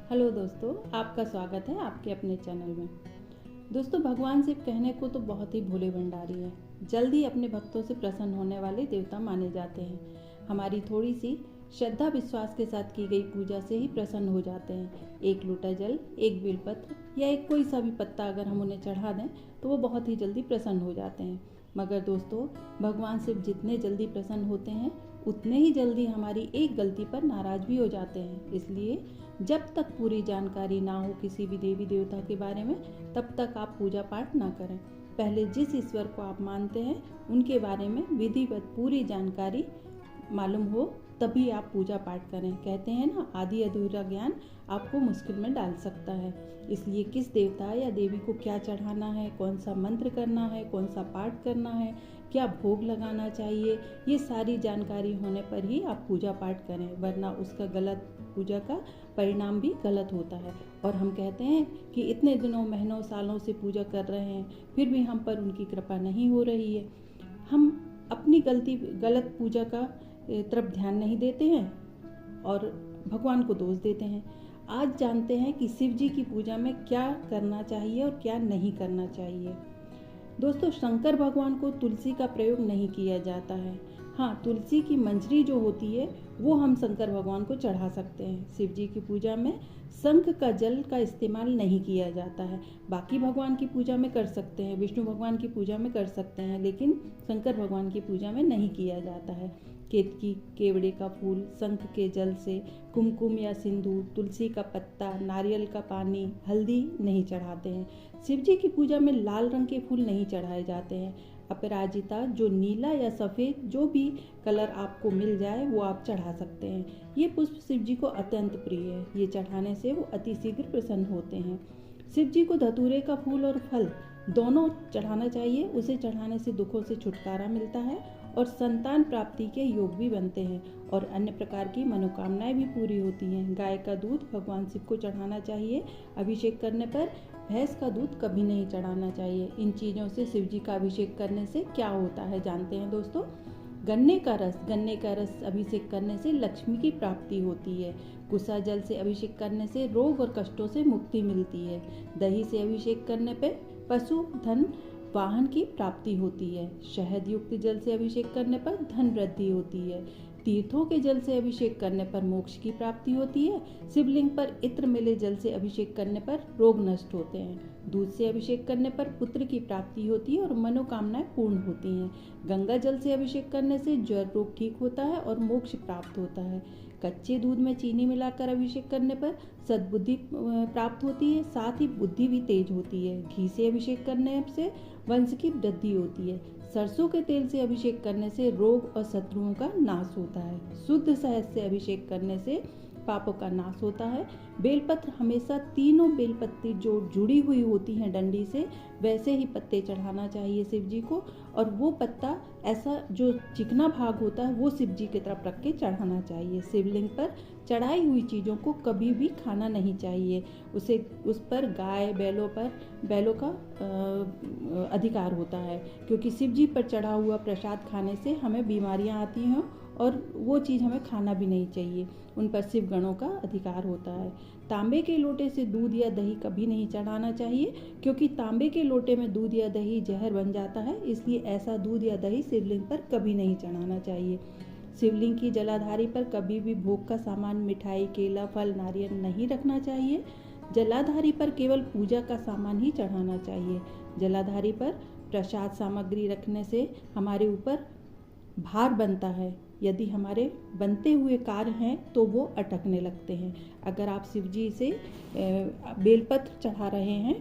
Hello दोस्तों, आपका स्वागत है आपके अपने चैनल में। दोस्तों, भगवान शिव कहने को तो बहुत ही भोले भंडारी हैं। जल्द ही अपने भक्तों से प्रसन्न होने वाले देवता माने जाते हैं। हमारी थोड़ी सी श्रद्धा विश्वास के साथ की गई पूजा से ही प्रसन्न हो जाते हैं। एक लोटा जल, एक बेलपत्र या एक कोई सा भी पत्ता अगर हम उन्हें चढ़ा दें तो वो बहुत ही जल्दी प्रसन्न हो जाते हैं। मगर दोस्तों, भगवान शिव जितने जल्दी प्रसन्न होते हैं उतने ही जल्दी हमारी एक गलती पर नाराज भी हो जाते हैं। इसलिए जब तक पूरी जानकारी ना हो किसी भी देवी देवता के बारे में, तब तक आप पूजा पाठ ना करें। पहले जिस ईश्वर को आप मानते हैं उनके बारे में विधिवत पूरी जानकारी मालूम हो, तभी आप पूजा पाठ करें। कहते हैं ना, आदि अधूरा ज्ञान आपको मुश्किल में डाल सकता है। इसलिए किस देवता या देवी को क्या चढ़ाना है, कौन सा मंत्र करना है, कौन सा पाठ करना है, क्या भोग लगाना चाहिए, ये सारी जानकारी होने पर ही आप पूजा पाठ करें, वरना उसका गलत पूजा का परिणाम भी गलत होता है। और हम कहते हैं कि इतने दिनों, महीनों, सालों से पूजा कर रहे हैं, फिर भी हम पर उनकी कृपा नहीं हो रही है। हम अपनी गलत पूजा का तरफ ध्यान नहीं देते हैं और भगवान को दोष देते हैं। आज जानते हैं कि शिव जी की पूजा में क्या करना चाहिए और क्या नहीं करना चाहिए। दोस्तों, शंकर भगवान को तुलसी का प्रयोग नहीं किया जाता है। हाँ, तुलसी की मंजरी जो होती है वो हम शंकर भगवान को चढ़ा सकते हैं। शिव जी की पूजा में शंख का जल का इस्तेमाल नहीं किया जाता है। बाकी भगवान की पूजा में कर सकते हैं, विष्णु भगवान की पूजा में कर सकते हैं, लेकिन शंकर भगवान की पूजा में नहीं किया जाता है। केतकी, केवड़े का फूल, शंख के जल से कुमकुम या सिंदूर, तुलसी का पत्ता, नारियल का पानी, हल्दी नहीं चढ़ाते हैं। शिव जी की पूजा में लाल रंग के फूल नहीं चढ़ाए जाते हैं। अपराजिता, जो नीला या सफ़ेद जो भी कलर आपको मिल जाए वो आप चढ़ा सकते हैं। ये पुष्प शिव जी को अत्यंत प्रिय है। ये चढ़ाने से वो अति शीघ्र प्रसन्न होते हैं। शिव जी को धतूरे का फूल और फल दोनों चढ़ाना चाहिए। उसे चढ़ाने से दुखों से छुटकारा मिलता है और संतान प्राप्ति के योग भी बनते हैं और अन्य प्रकार की मनोकामनाएं भी पूरी होती हैं। गाय का दूध भगवान शिव को चढ़ाना चाहिए। अभिषेक करने पर भैंस का दूध कभी नहीं चढ़ाना चाहिए। इन चीज़ों से शिव जी का अभिषेक करने से क्या होता है जानते हैं दोस्तों। गन्ने का रस अभिषेक करने से लक्ष्मी की प्राप्ति होती है। कुसा जल से अभिषेक करने से रोग और कष्टों से मुक्ति मिलती है। दही से अभिषेक करने पर पशु, धन, वाहन की प्राप्ति होती है। शहद युक्त जल से अभिषेक करने पर धन वृद्धि होती है। तीर्थों के जल से अभिषेक करने पर मोक्ष की प्राप्ति होती है। शिवलिंग पर इत्र मिले जल से अभिषेक करने पर रोग नष्ट होते हैं। दूध से अभिषेक करने पर पुत्र की प्राप्ति होती है और मनोकामनाएं पूर्ण होती हैं। गंगा जल से अभिषेक करने से ज्वर रोग ठीक होता है और मोक्ष प्राप्त होता है। कच्चे दूध में चीनी मिलाकर अभिषेक करने पर सद्बुद्धि प्राप्त होती है, साथ ही बुद्धि भी तेज होती है। घी से अभिषेक करने से वंश की वृद्धि होती है। सरसों के तेल से अभिषेक करने से रोग और शत्रुओं का नाश होता है। शुद्ध शहद से अभिषेक करने से पापों का नाश होता है। बेलपत्र हमेशा तीनों बेलपत्ती जो जुड़ी हुई होती हैं डंडी से, वैसे ही पत्ते चढ़ाना चाहिए शिव जी को। और वो पत्ता ऐसा जो चिकना भाग होता है वो शिव जी की तरफ रख के चढ़ाना चाहिए। शिवलिंग पर चढ़ाई हुई चीज़ों को कभी भी खाना नहीं चाहिए। उस पर गाय बैलों का अधिकार होता है, क्योंकि शिव जी पर चढ़ा हुआ प्रसाद खाने से हमें बीमारियां आती हैं और वो चीज़ हमें खाना भी नहीं चाहिए। उन पर शिव गणों का अधिकार होता है। तांबे के लोटे से दूध या दही कभी नहीं चढ़ाना चाहिए, क्योंकि तांबे के लोटे में दूध या दही जहर बन जाता है। इसलिए ऐसा दूध या दही शिवलिंग पर कभी नहीं चढ़ाना चाहिए। शिवलिंग की जलाधारी पर कभी भी भोग का सामान, मिठाई, केला, फल, नारियल नहीं रखना चाहिए। जलाधारी पर केवल पूजा का सामान ही चढ़ाना चाहिए। जलाधारी पर प्रसाद सामग्री रखने से हमारे ऊपर भार बनता है। यदि हमारे बनते हुए कार्य हैं तो वो अटकने लगते हैं। अगर आप शिव जी से बेलपत्र चढ़ा रहे हैं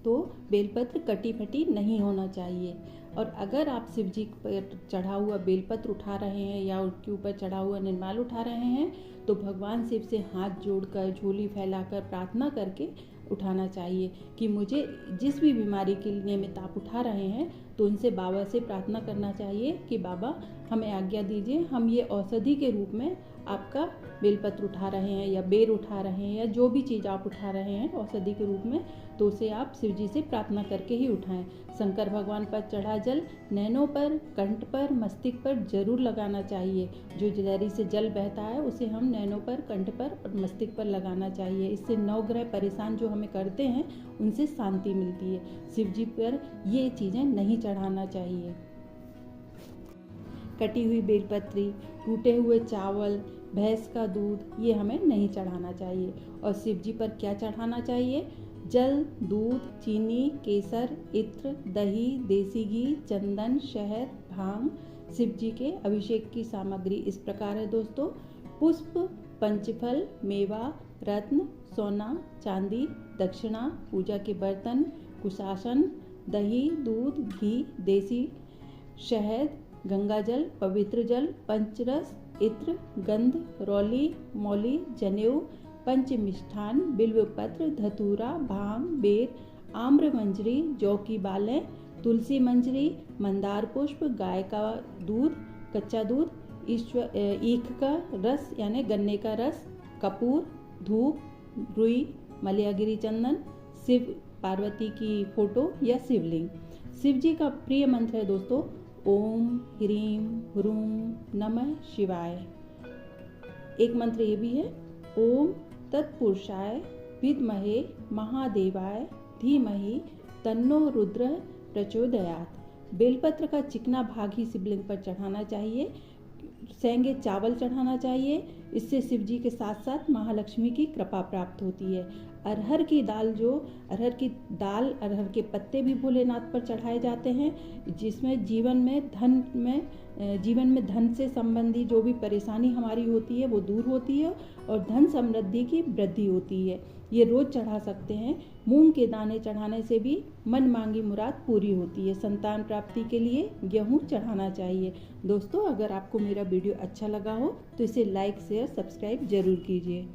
तो बेलपत्र कटी फटी नहीं होना चाहिए। और अगर आप शिव जी पर चढ़ा हुआ बेलपत्र उठा रहे हैं या उनके ऊपर चढ़ा हुआ निर्माल उठा रहे हैं तो भगवान शिव से हाथ जोड़कर, झोली फैलाकर प्रार्थना करके उठाना चाहिए कि मुझे जिस भी बीमारी के निमित्त आप उठा रहे हैं तो उनसे बाबा से प्रार्थना करना चाहिए कि बाबा हमें आज्ञा दीजिए, हम ये औषधि के रूप में आपका बेलपत्र उठा रहे हैं या बेर उठा रहे हैं या जो भी चीज़ आप उठा रहे हैं औषधि के रूप में, तो उसे आप शिव जी से प्रार्थना करके ही उठाएं। शंकर भगवान पर चढ़ा जल नैनों पर, कंठ पर, मस्तिष्क पर जरूर लगाना चाहिए। जो जलहरी से जल बहता है उसे हम नैनों पर, कंठ पर और मस्तिष्क पर लगाना चाहिए। इससे 9 ग्रह परेशान जो हमें करते हैं उनसे शांति मिलती है। शिव जी पर ये चीज़ें नहीं चढ़ाना चाहिए। कटी हुई बेलपत्री, टूटे हुए चावल, भैंस का दूध ये हमें नहीं चढ़ाना चाहिए। और शिव जी पर क्या चढ़ाना चाहिए? जल, दूध, चीनी, केसर, इत्र, दही, देसी घी, चंदन, शहद, भांग। शिव जी के अभिषेक की सामग्री इस प्रकार है दोस्तों: पुष्प, पंचफल, मेवा, रत्न, सोना, चांदी, दक्षिणा, पूजा के बर्तन, कुशासन, दही, दूध, घी, देसी शहद, गंगाजल, पवित्र जल, पंचरस, इत्र, गंध, रौली, मौली, जनेऊ, पंच मिष्ठान, बिल्वपत्र, धतूरा, भांग, बेर, आम्र मंजरी, जौ की बालें, तुलसी मंजरी, मंदार पुष्प, गाय का दूध, कच्चा दूध, ईख का रस यानी गन्ने का रस, कपूर, धूप, रुई, मलयागिरी चंदन, शिव पार्वती की फोटो या शिवलिंग। शिव जी का प्रिय मंत्र है दोस्तों ओम ह्रीम ह्रूम नमः शिवाय। एक मंत्र ये भी है ओम तत्पुरुषाय विद्महे महादेवाय धीमहि तन्नो रुद्र प्रचोदयात्। बेलपत्र का चिकना भाग ही शिवलिंग पर चढ़ाना चाहिए। सेंगे चावल चढ़ाना चाहिए। इससे शिव जी के साथ साथ महालक्ष्मी की कृपा प्राप्त होती है। अरहर की दाल अरहर के पत्ते भी भोलेनाथ पर चढ़ाए जाते हैं, जिसमें जीवन में धन से संबंधी जो भी परेशानी हमारी होती है वो दूर होती है और धन समृद्धि की वृद्धि होती है। ये रोज चढ़ा सकते हैं। मूंग के दाने चढ़ाने से भी मन मांगी मुराद पूरी होती है। संतान प्राप्ति के लिए गेहूं चढ़ाना चाहिए। दोस्तों, अगर आपको मेरा वीडियो अच्छा लगा हो तो इसे लाइक, शेयर, सब्सक्राइब जरूर कीजिए।